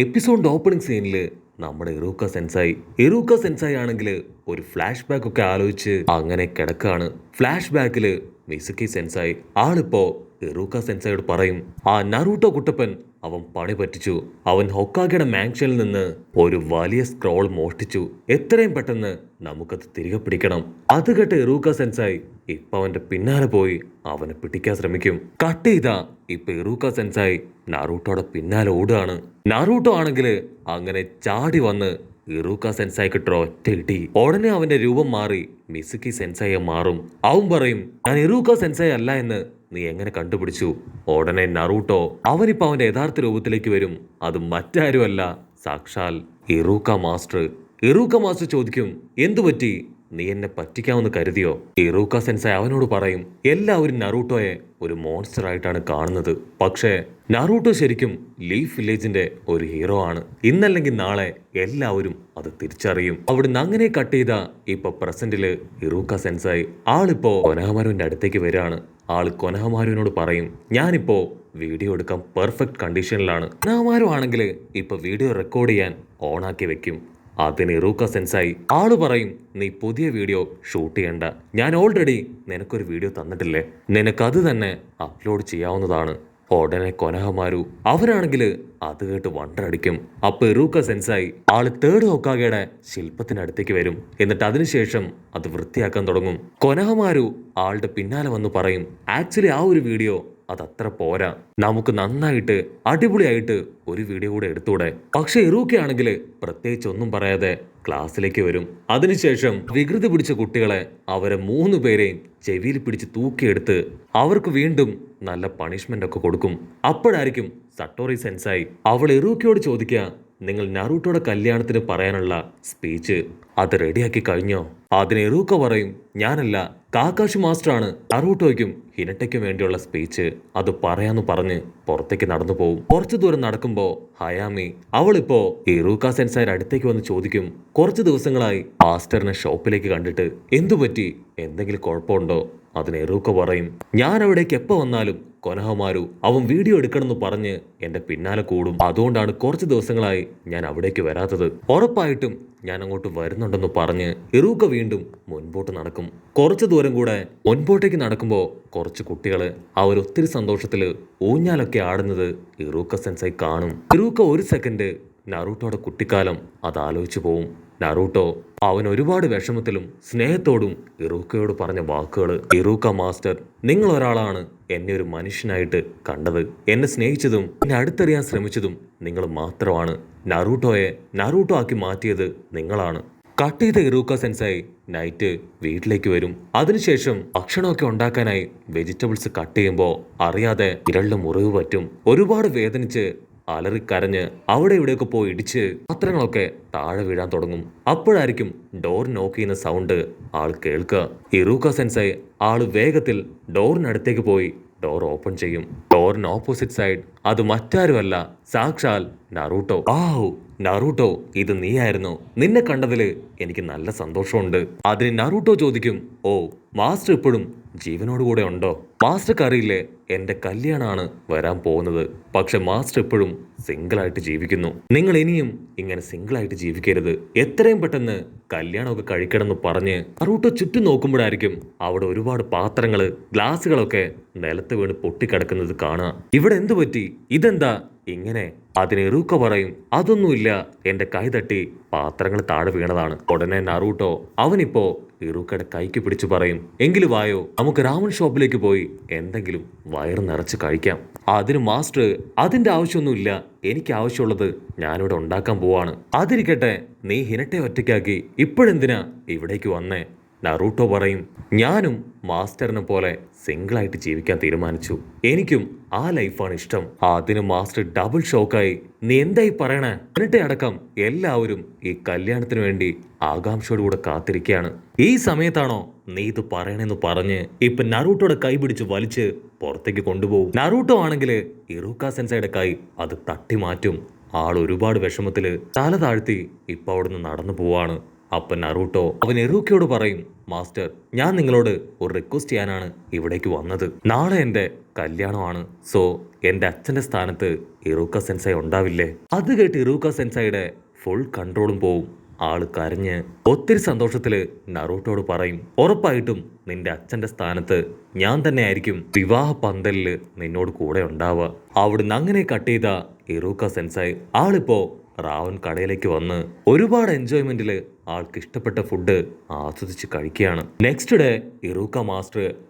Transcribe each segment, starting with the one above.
എപ്പിസോഡിന്റെ opening സീനിൽ നമ്മുടെ ഇറൂക്ക sensei ആണെങ്കിൽ ഒരു ഫ്ലാഷ് ബാക്ക് ഒക്കെ ആലോചിച്ച് അങ്ങനെ കിടക്കാണ്. ഫ്ലാഷ് ബാക്കിൽ മിസുക്കി സെൻസായി ആളിപ്പോ ഇറൂക്ക സെൻസായോട് പറയും, ആ നറൂട്ടോ കുട്ടപ്പൻ അവൻ പണി പറ്റിച്ചു. അവൻ ഹൊക്കാഗയുടെ മാൻഷനിൽ നിന്ന് ഒരു വലിയ സ്ക്രോൾ മോഷ്ടിച്ചു. എത്രയും പെട്ടെന്ന് നമുക്കത് തിരികെ പിടിക്കണം. അത് കേട്ട് ഇറൂക്ക സെൻസായി ഇപ്പൊ അവന്റെ പിന്നാലെ പോയി അവനെ പിടിക്കാൻ ശ്രമിക്കും. കട്ട് ചെയ്താ ഇപ്പൊ ഇറൂക്ക സെൻസായി നറൂട്ടോയുടെ പിന്നാലെ ഓടുകയാണ്. നറൂട്ടോ ആണെങ്കിൽ അങ്ങനെ ചാടി വന്ന് ഇറൂക്ക സെൻസായിക്ക് ഒറ്റ ഇടി. ഉടനെ അവന്റെ രൂപം മാറി മിസുക്കി സെൻസായി മാറും. അവൻ പറയും, ഞാൻ ഇറൂക്ക സെൻസായി അല്ല എന്ന് നീ എങ്ങനെ കണ്ടുപിടിച്ചു? ഉടനെ നറൂട്ടോ അവനിപ്പോ അവന്റെ യഥാർത്ഥ രൂപത്തിലേക്ക് വരും. അത് മറ്റാരുമല്ല, സാക്ഷാൽ ഇറൂക്ക മാസ്റ്റർ. ഇറൂക്ക മാസ്റ്റർ ചോദിക്കും, എന്തു പറ്റി? നീ എന്നെ പറ്റിക്കാമെന്ന് കരുതിയോ? ഇറൂക്ക സെൻസായി അവനോട് പറയും, എല്ലാവരും നറൂട്ടോയെ ഒരു മോൺസ്റ്റർ ആയിട്ടാണ് കാണുന്നത്. പക്ഷേ നറൂട്ടോ ശരിക്കും ലീഫ് വില്ലേജിന്റെ ഒരു ഹീറോ ആണ്. ഇന്നല്ലെങ്കിൽ നാളെ എല്ലാവരും അത് തിരിച്ചറിയും. അവിടുന്ന് അങ്ങനെ കട്ട് ചെയ്ത ഇപ്പൊ പ്രസന്റില് ഇറൂക്ക സെൻസായി ആളിപ്പോ കൊനഹമാരുവിന്റെ അടുത്തേക്ക് വരികയാണ്. ആള് കൊനഹമാരുവിനോട് പറയും, ഞാനിപ്പോ വീഡിയോ എടുക്കാൻ പെർഫെക്റ്റ് കണ്ടീഷനിലാണ്. കൊനഹമാരു ആണെങ്കിൽ ഇപ്പൊ വീഡിയോ റെക്കോർഡ് ചെയ്യാൻ ഓണാക്കി വെക്കും. അതിന് ഇറൂക്ക സെൻസായി ആള് പറയും, നീ പുതിയ വീഡിയോ ഷൂട്ട് ചെയ്യണ്ട, ഞാൻ ഓൾറെഡി നിനക്കൊരു വീഡിയോ തന്നിട്ടില്ലേ, നിനക്കത് തന്നെ അപ്ലോഡ് ചെയ്യാവുന്നതാണ്. ഉടനെ കൊനഹമാരു അവനാണെങ്കിൽ അത് കേട്ട് വണ്ടടിക്കും. അപ്പൊ ഇറൂക്ക സെൻസായി ആള് തേർഡ് ഹൊക്കാഗയുടെ ശില്പത്തിനടുത്തേക്ക് വരും. എന്നിട്ട് അതിനുശേഷം അത് വൃത്തിയാക്കാൻ തുടങ്ങും. കൊനഹമാരു ആളുടെ പിന്നാലെ വന്ന് പറയും, ആക്ച്വലി ആ ഒരു വീഡിയോ അതത്ര പോരാ, നമുക്ക് നന്നായിട്ട് അടിപൊളിയായിട്ട് ഒരു വീഡിയോ കൂടെ എടുത്തൂടെ? പക്ഷെ ഇറൂക്കയാണെങ്കിൽ പ്രത്യേകിച്ച് ഒന്നും പറയാതെ ക്ലാസ്സിലേക്ക് വരും. അതിനുശേഷം വികൃതി പിടിച്ച കുട്ടികളെ അവരെ 3 പേരെയും ചെവിയിൽ പിടിച്ച് തൂക്കിയെടുത്ത് അവർക്ക് വീണ്ടും നല്ല പണിഷ്മെന്റ് ഒക്കെ കൊടുക്കും. അപ്പോഴായിരിക്കും സട്ടോറി സെൻസായി അവൾ ഇറൂക്കയോട് ചോദിക്കുക, നിങ്ങൾ നറൂട്ടോയുടെ കല്യാണത്തിന് പറയാനുള്ള സ്പീച്ച് അത് റെഡിയാക്കി കഴിഞ്ഞോ? അതിന് ഇറൂക്ക പറയും, ഞാനല്ല, കാക്കാഷി മാസ്റ്ററാണ് നറൂട്ടോയ്ക്കും ഹിനട്ടയ്ക്കും വേണ്ടിയുള്ള സ്പീച്ച് അത് പറയാന്ന് പറഞ്ഞ് പുറത്തേക്ക് നടന്നു പോകും. കുറച്ചു ദൂരം നടക്കുമ്പോ ഹയാമി അവളിപ്പോ ഇറൂക്ക സെൻസായുടെ അടുത്തേക്ക് വന്ന് ചോദിക്കും, കുറച്ച് ദിവസങ്ങളായി മാസ്റ്ററിനെ ഷോപ്പിലേക്ക് കണ്ടിട്ട് എന്തുപറ്റി, എന്തെങ്കിലും കുഴപ്പമുണ്ടോ? അതിന് ഇറൂക്ക പറയും, ഞാൻ അവിടേക്ക് എപ്പോ വന്നാലും കൊനഹമാരു അവൻ വീഡിയോ എടുക്കണമെന്ന് പറഞ്ഞ് എന്റെ പിന്നാലെ കൂടും. അതുകൊണ്ടാണ് കുറച്ച് ദിവസങ്ങളായി ഞാൻ അവിടേക്ക് വരാത്തത്. ഉറപ്പായിട്ടും ഞാൻ അങ്ങോട്ട് വരുന്നുണ്ടെന്ന് പറഞ്ഞ് ഇറൂക്ക വീണ്ടും മുൻപോട്ട് നടക്കും. കുറച്ചു ദൂരം കൂടെ മുൻപോട്ടേക്ക് നടക്കുമ്പോൾ കുറച്ച് കുട്ടികള് അവരൊത്തിരി സന്തോഷത്തില് ഊഞ്ഞാലൊക്കെ ആടുന്നത് ഇറൂക്ക സെൻസായി കാണും. ഇറൂക്ക ഒരു സെക്കൻഡ് നറൂട്ടോയുടെ കുട്ടിക്കാലം അത് ആലോചിച്ചു പോവും. നറൂട്ടോ അവൻ ഒരുപാട് വിഷമത്തിലും സ്നേഹത്തോടും ഇറൂക്കയോട് പറഞ്ഞ വാക്കുകൾ, ഇറൂക്ക മാസ്റ്റർ, നിങ്ങൾ ഒരാളാണ് എന്നെ ഒരു മനുഷ്യനായിട്ട് കണ്ടത്. എന്നെ സ്നേഹിച്ചതും എന്നെ അടുത്തറിയാൻ ശ്രമിച്ചതും നിങ്ങൾ മാത്രമാണ്. നറൂട്ടോ ആക്കി മാറ്റിയത് നിങ്ങളാണ്. കട്ട് ചെയ്ത ഇറൂക്ക സെൻസായി നൈറ്റ് വീട്ടിലേക്ക് വരും. അതിനുശേഷം ഭക്ഷണമൊക്കെ ഉണ്ടാക്കാനായി വെജിറ്റബിൾസ് കട്ട് ചെയ്യുമ്പോൾ അറിയാതെ വിരലിന് മുറിവ് പറ്റും. ഒരുപാട് വേദനിച്ച് അലറിക്കരഞ്ഞ് അവിടെ ഇവിടെയൊക്കെ പോയി ഇടിച്ച് പാത്രങ്ങളൊക്കെ താഴെ വീഴാൻ തുടങ്ങും. അപ്പോഴായിരിക്കും ഡോർ നോക്ക് ചെയ്യുന്ന സൗണ്ട് ആൾ കേൾക്കുക. ഇറൂക്ക സെൻസായി ആള് വേഗത്തിൽ ഡോറിനടുത്തേക്ക് പോയി ഡോർ ഓപ്പൺ ചെയ്യും. ഡോറിന് ഓപ്പോസിറ്റ് സൈഡ് അത് മറ്റാരുമല്ല, സാക്ഷാൽ നറൂട്ടോ. നറൂട്ടോ, ഇത് നീയായിരുന്നു. നിന്നെ കണ്ടതില് എനിക്ക് നല്ല സന്തോഷമുണ്ട്. അതിന് നറൂട്ടോ ചോദിക്കും, ഓ, മാസ്റ്റർ ഇപ്പോഴും ജീവനോടുകൂടെ ഉണ്ടോ? മാസ്റ്റർക്ക് അറിയില്ലേ എന്റെ കല്യാണമാണ് വരാൻ പോകുന്നത്. പക്ഷെ മാസ്റ്റർ ഇപ്പോഴും സിംഗിളായിട്ട് ജീവിക്കുന്നു. നിങ്ങൾ ഇനിയും ഇങ്ങനെ സിംഗിളായിട്ട് ജീവിക്കരുത്. എത്രയും പെട്ടെന്ന് കല്യാണമൊക്കെ കഴിക്കണമെന്ന് പറഞ്ഞ് നറൂട്ടോ ചുറ്റും നോക്കുമ്പോഴായിരിക്കും അവിടെ ഒരുപാട് പാത്രങ്ങള് ഗ്ലാസുകളൊക്കെ നിലത്ത് വീണ് പൊട്ടിക്കിടക്കുന്നത് കാണാം. ഇവിടെ എന്തു പറ്റി? ഇതെന്താ ഇങ്ങനെ? അതിന് ഇറൂക്ക പറയും, അതൊന്നുമില്ല, എന്റെ കൈ തട്ടി പാത്രങ്ങൾ താഴെ വീണതാണ്. ഉടനെ നറൂട്ടോ അവനിപ്പോ ഇറൂക്കയുടെ കൈക്ക് പിടിച്ചു പറയും, എങ്കിലും വായോ, നമുക്ക് രാമൻ ഷോപ്പിലേക്ക് പോയി എന്തെങ്കിലും വയറ് നിറച്ച് കഴിക്കാം. അതിന് മാസ്റ്റർ, അതിന്റെ ആവശ്യമൊന്നുമില്ല, എനിക്ക് ആവശ്യമുള്ളത് ഞാനിവിടെ ഉണ്ടാക്കാൻ പോവാണ്. അതിരിക്കട്ടെ, നീ ഹിനട്ടെ ഒറ്റയ്ക്കാക്കി ഇപ്പോഴെന്തിനാ ഇവിടേക്ക് വന്നേ? നറൂട്ടോ പറയും, ഞാനും മാസ്റ്ററിനെ പോലെ സിംഗിളായിട്ട് ജീവിക്കാൻ തീരുമാനിച്ചു. എനിക്കും ആ ലൈഫാണ് ഇഷ്ടം. അതിന് മാസ്റ്റർ ഡബിൾ ഷോക്കായി, നീ എന്തായി പറയണേ? ഹിനട്ടെ അടക്കം എല്ലാവരും ഈ കല്യാണത്തിന് വേണ്ടി ആകാംക്ഷയോടുകൂടെ കാത്തിരിക്കുകയാണ്. ഈ സമയത്താണോ നീ ഇത് പറയണെന്ന് പറഞ്ഞ് ഇപ്പൊ നറൂട്ടോയുടെ കൈ പിടിച്ച് വലിച്ച് പുറത്തേക്ക് കൊണ്ടുപോകും. നറൂട്ടോ ആണെങ്കിൽ ഇറൂക്ക സെൻസായുടെ കൈ അത് തട്ടി മാറ്റും. ആൾ ഒരുപാട് വിഷമത്തില് തല താഴ്ത്തി ഇപ്പൊ അവിടുന്ന് നടന്നു പോവാണ്. അപ്പൊ നറൂട്ടോ അവൻ ഇറൂക്കയോട് പറയും, മാസ്റ്റർ, ഞാൻ നിങ്ങളോട് ഒരു റിക്വസ്റ്റ് ചെയ്യാനാണ് ഇവിടേക്ക് വന്നത്. നാളെ എന്റെ കല്യാണമാണ്. സോ എൻ്റെ അച്ഛൻ്റെ സ്ഥാനത്ത് ഇറൂക്ക സെൻസായി ഉണ്ടാവില്ലേ? അത് കേട്ട് ഇറൂക്ക സെൻസായിയുടെ ഫുൾ കൺട്രോളും പോവും. ആള് കരഞ്ഞ് ഒത്തിരി സന്തോഷത്തില് നറൂട്ടോട് പറയും, ഉറപ്പായിട്ടും നിന്റെ അച്ഛന്റെ സ്ഥാനത്ത് ഞാൻ തന്നെ ആയിരിക്കും വിവാഹ പന്തലില് നിന്നോട് കൂടെ ഉണ്ടാവുക. അവിടുന്ന് അങ്ങനെ കട്ട് ചെയ്ത ഇറൂക്ക സെൻസായി ആളിപ്പോ റാവൻ കടയിലേക്ക് വന്ന് ഒരുപാട് എൻജോയ്മെന്റില് ആൾക്ക് ഇഷ്ടപ്പെട്ട ഫുഡ് ആസ്വദിച്ച് കഴിക്കുകയാണ്. നെക്സ്റ്റ് ഡേ ഇറൂക്ക മാസ്റ്റർ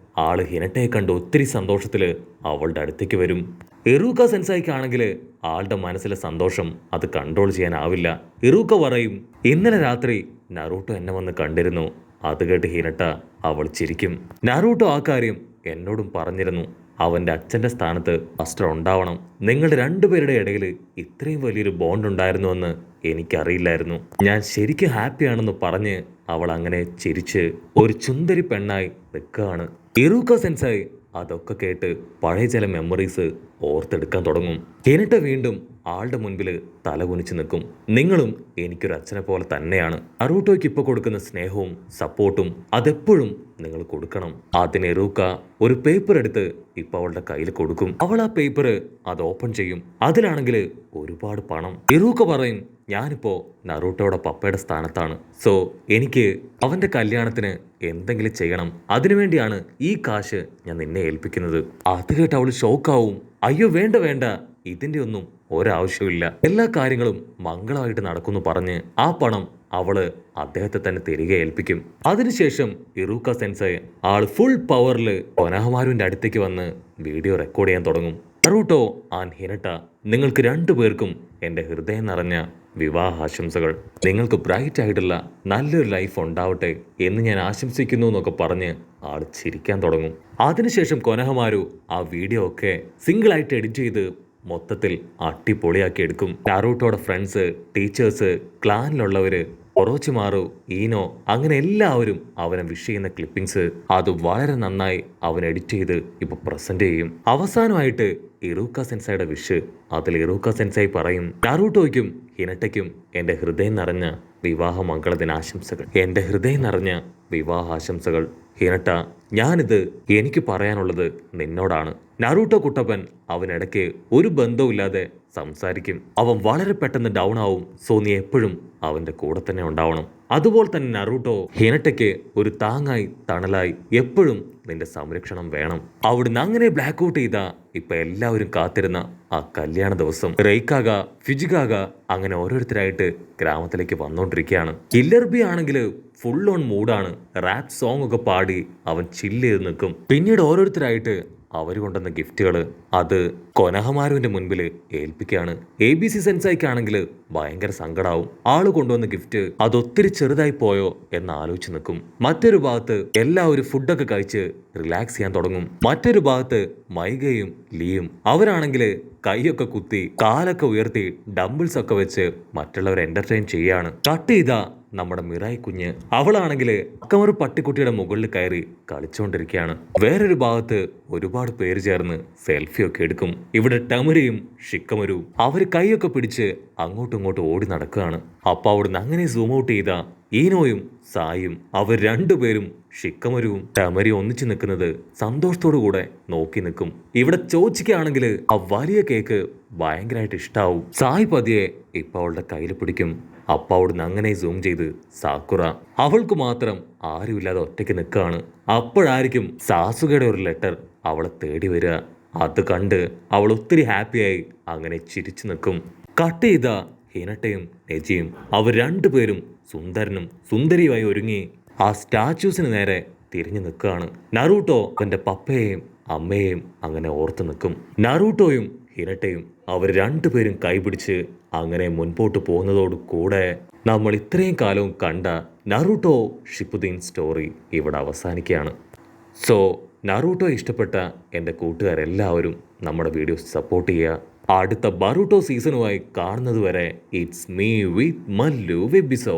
ആള് ഹിനട്ടയെ കണ്ട് ഒത്തിരി സന്തോഷത്തില് അവളുടെ അടുത്തേക്ക് വരും. ഇറൂക്ക സെൻസായിക്കാണെങ്കിൽ ആളുടെ മനസ്സിലെ സന്തോഷം അത് കൺട്രോൾ ചെയ്യാനാവില്ല. ഇറൂക്ക പറയും, ഇന്നലെ രാത്രി നറൂട്ടോ എന്നെ വന്ന് കണ്ടിരുന്നു. അത് കേട്ട് ഹിനട്ട അവൾ ചിരിക്കും. നറൂട്ടോ ആ കാര്യം എന്നോടും പറഞ്ഞിരുന്നു. അവൻ്റെ അച്ഛൻ്റെ സ്ഥാനത്ത് മാസ്റ്റർ ഉണ്ടാവണം. നിങ്ങളുടെ രണ്ടുപേരുടെ ഇടയിൽ ഇത്രയും വലിയൊരു ബോണ്ട് ഉണ്ടായിരുന്നുവെന്ന് എനിക്കറിയില്ലായിരുന്നു. ഞാൻ ശരിക്കും ഹാപ്പിയാണെന്ന് പറഞ്ഞ് അവൾ അങ്ങനെ ചിരിച്ച് ഒരു ചുന്ദരി പെണ്ണായി നിൽക്കുകയാണ്. ഇറൂക്ക സെൻസായി അതൊക്കെ കേട്ട് പഴയ ചില മെമ്മറീസ് ഓർത്തെടുക്കാൻ തുടങ്ങും. ഹിനട്ട വീണ്ടും ആളുടെ മുൻപിൽ തല കുനിച്ച് നിൽക്കും. നിങ്ങളും എനിക്കൊരു അച്ഛനെ പോലെ തന്നെയാണ്. നറൂട്ടോയ്ക്ക് ഇപ്പോൾ കൊടുക്കുന്ന സ്നേഹവും സപ്പോർട്ടും അതെപ്പോഴും നിങ്ങൾ കൊടുക്കണം. അതിന് ഇറൂക്ക ഒരു പേപ്പർ എടുത്ത് ഇപ്പൊ അവളുടെ കയ്യിൽ കൊടുക്കും. അവൾ ആ പേപ്പർ അത് ഓപ്പൺ ചെയ്യും. അതിലാണെങ്കിൽ ഒരുപാട് പണം. ഇറൂക്ക പറയും, ഞാനിപ്പോ നറൂട്ടോയുടെ പപ്പയുടെ സ്ഥാനത്താണ്. സോ എനിക്ക് അവന്റെ കല്യാണത്തിന് എന്തെങ്കിലും ചെയ്യണം. അതിനുവേണ്ടിയാണ് ഈ കാശ് ഞാൻ നിന്നെ ഏൽപ്പിക്കുന്നത്. അത് കേട്ട് അവൾ ഷോക്കാവും. അയ്യോ വേണ്ട വേണ്ട, ഇതിന്റെ ഒന്നും ഒരാവശ്യമില്ല. എല്ലാ കാര്യങ്ങളും മംഗളമായിട്ട് നടക്കുന്നു പറഞ്ഞ് ആ പണം അവള് അദ്ദേഹത്തെ തന്നെ തിരികെ ഏൽപ്പിക്കും. അതിനുശേഷം ഇറൂക്ക സെൻസായി ആള് ഫുൾ പവറിൽ കൊനഹമാരുവിന്റെ അടുത്തേക്ക് വന്ന് വീഡിയോ റെക്കോർഡ് ചെയ്യാൻ തുടങ്ങും. നറൂട്ടോ ആൻഡ് ഹിനട്ട, നിങ്ങൾക്ക് രണ്ടുപേർക്കും എൻ്റെ ഹൃദയം നിറഞ്ഞ വിവാഹാശംസകൾ. നിങ്ങൾക്ക് ബ്രൈറ്റ് ആയിട്ടുള്ള നല്ലൊരു ലൈഫ് ഉണ്ടാവട്ടെ എന്ന് ഞാൻ ആശംസിക്കുന്നു എന്നൊക്കെ പറഞ്ഞ് ആൾ ചിരിക്കാൻ തുടങ്ങും. അതിനുശേഷം കൊനഹമാരു ആ വീഡിയോ ഒക്കെ സിംഗിളായിട്ട് എഡിറ്റ് ചെയ്ത് മൊത്തത്തിൽ അടിപൊളിയാക്കി എടുക്കും. നറൂട്ടോയുടെ ഫ്രണ്ട്സ്, ടീച്ചേഴ്സ്, ക്ലാനിലുള്ളവര്, ഒറോച്ചിമാറു, ഈനോ, അങ്ങനെ എല്ലാവരും അവനെ വിഷ് ചെയ്യുന്ന ക്ലിപ്പിംഗ്സ് അത് വളരെ നന്നായി അവൻ എഡിറ്റ് ചെയ്ത് ഇപ്പൊ പ്രസന്റ് ചെയ്യും. അവസാനമായിട്ട് ഇറൂക്ക സെൻസായിയുടെ വിഷ്. അതിൽ ഇറൂക്ക സെൻസായി പറയും, നറൂട്ടോയ്ക്കും ഹിനട്ടയ്ക്കും എൻ്റെ ഹൃദയം നിറഞ്ഞ വിവാഹ മംഗളദിനാശംസകൾ. എൻ്റെ ഹൃദയം നിറഞ്ഞ വിവാഹാശംസകൾ. ഹിനട്ട, ഞാനിത് എനിക്ക് പറയാനുള്ളത് നിന്നോടാണ്. നറൂട്ടോ കുട്ടപ്പൻ അവനിടയ്ക്ക് ഒരു ബന്ധവുമില്ലാതെ സംസാരിക്കും. അവൻ വളരെ പെട്ടെന്ന് ഡൗൺ ആവും. സോ നീ എപ്പോഴും അവന്റെ കൂടെ തന്നെ ഉണ്ടാവണം. അതുപോലെ തന്നെ നറൂട്ടോ ഹിനട്ടയ്ക്ക് ഒരു താങ്ങായി തണലായി എപ്പോഴും നിന്റെ സംരക്ഷണം വേണം. അവിടുന്ന് അങ്ങനെ ബ്ലാക്ക് ഔട്ട് ചെയ്ത ഇപ്പൊ എല്ലാവരും കാത്തിരുന്ന ആ കല്യാണ ദിവസം റെയ്ക്കാക, ഫിജികാക അങ്ങനെ ഓരോരുത്തരായിട്ട് ഗ്രാമത്തിലേക്ക് വന്നോണ്ടിരിക്കുകയാണ്. കില്ലർബി ആണെങ്കിൽ ഫുൾ ഓൺ മൂഡാണ്. റാപ്പ് സോങ് ഒക്കെ പാടി അവൻ ചില്ല് ചെയ്ത് നിൽക്കും. പിന്നീട് ഓരോരുത്തരായിട്ട് അവർ കൊണ്ടുവന്ന ഗിഫ്റ്റുകൾ അത് കൊനഹമാരുവിന്റെ മുൻപിൽ ഏൽപ്പിക്കുകയാണ്. ABC സെൻസായിക്കാണെങ്കിൽ ഭയങ്കര സങ്കടാവും. ആള് കൊണ്ടുവന്ന ഗിഫ്റ്റ് അതൊത്തിരി ചെറുതായി പോയോ എന്ന് ആലോചിച്ച് നിൽക്കും. മറ്റൊരു ഭാഗത്ത് എല്ലാവരും ഫുഡൊക്കെ കഴിച്ച് റിലാക്സ് ചെയ്യാൻ തുടങ്ങും. മറ്റൊരു ഭാഗത്ത് മൈഗയും ലീയും അവരാണെങ്കിൽ കൈയൊക്കെ കുത്തി കാലൊക്കെ ഉയർത്തി ഡംബിൾസ് ഒക്കെ വെച്ച് മറ്റുള്ളവരെ എന്റർടൈൻ ചെയ്യാണ്. കട്ട് ചെയ്ത നമ്മുടെ മിറായി കുഞ്ഞ് അവളാണെങ്കിൽ അക്കമർ പട്ടിക്കുട്ടിയുടെ മുകളിൽ കയറി കളിച്ചുകൊണ്ടിരിക്കുകയാണ്. വേറൊരു ഭാഗത്ത് ഒരുപാട് പേര് ചേർന്ന് സെൽഫി ഒക്കെ എടുക്കും. ഇവിടെ ടമരയും ഷിക്കമരും അവര് കൈയൊക്കെ പിടിച്ച് അങ്ങോട്ടും ഇങ്ങോട്ടും ഓടി നടക്കുകയാണ്. അപ്പൊ അവിടുന്ന് അങ്ങനെ സൂം ഔട്ട് ചെയ്ത ഈനോയും സായും അവർ രണ്ടുപേരും ഷിക്കമരുവും ടമരയും ഒന്നിച്ചു നിൽക്കുന്നത് സന്തോഷത്തോടു കൂടെ നോക്കി നിൽക്കും. ഇവിടെ ചോച്ചിക്കാണെങ്കിൽ ആ വലിയ കേക്ക് ഭയങ്കരമായിട്ട് ഇഷ്ടാവും. സായ് പതിയെ ഇപ്പൊ അവളുടെ കയ്യിൽ പിടിക്കും. അപ്പൊ അവിടുന്ന് അങ്ങനെ സൂം ചെയ്ത് സാക്കുറ അവൾക്ക് മാത്രം ആരുമില്ലാതെ ഒറ്റയ്ക്ക് നിൽക്കുകയാണ്. അപ്പോഴായിരിക്കും സാസുകയുടെ ഒരു ലെറ്റർ അവളെ തേടി വരിക. അത് കണ്ട് അവൾ ഒത്തിരി ഹാപ്പിയായി അങ്ങനെ ചിരിച്ചു നിൽക്കും. കട്ട് ചെയ്ത ഹിനട്ടയും നെജിയും അവർ രണ്ടുപേരും സുന്ദരനും സുന്ദരിയുമായി ഒരുങ്ങി ആ സ്റ്റാച്യൂസിന് നേരെ തിരിഞ്ഞു നിൽക്കുകയാണ്. നറൂട്ടോ അവന്റെ പപ്പയെയും അമ്മയെയും അങ്ങനെ ഓർത്ത് നിൽക്കും. നറൂട്ടോയും ഹിനട്ടയും അവർ രണ്ടുപേരും കൈപിടിച്ച് അങ്ങനെ മുൻപോട്ട് പോകുന്നതോട് കൂടെ നമ്മൾ ഇത്രയും കാലവും കണ്ട നറൂട്ടോ ഷിപ്പുദീൻ സ്റ്റോറി ഇവിടെ അവസാനിക്കുകയാണ്. സോ നറൂട്ടോ ഇഷ്ടപ്പെട്ട എൻ്റെ കൂട്ടുകാരെല്ലാവരും നമ്മുടെ വീഡിയോസ് സപ്പോർട്ട് ചെയ്യുക. അടുത്ത ബറൂട്ടോ സീസണുമായി കാണുന്നത് വരെ ഇറ്റ്സ് മീ വിത്ത് മല്ലു വെബിസോ.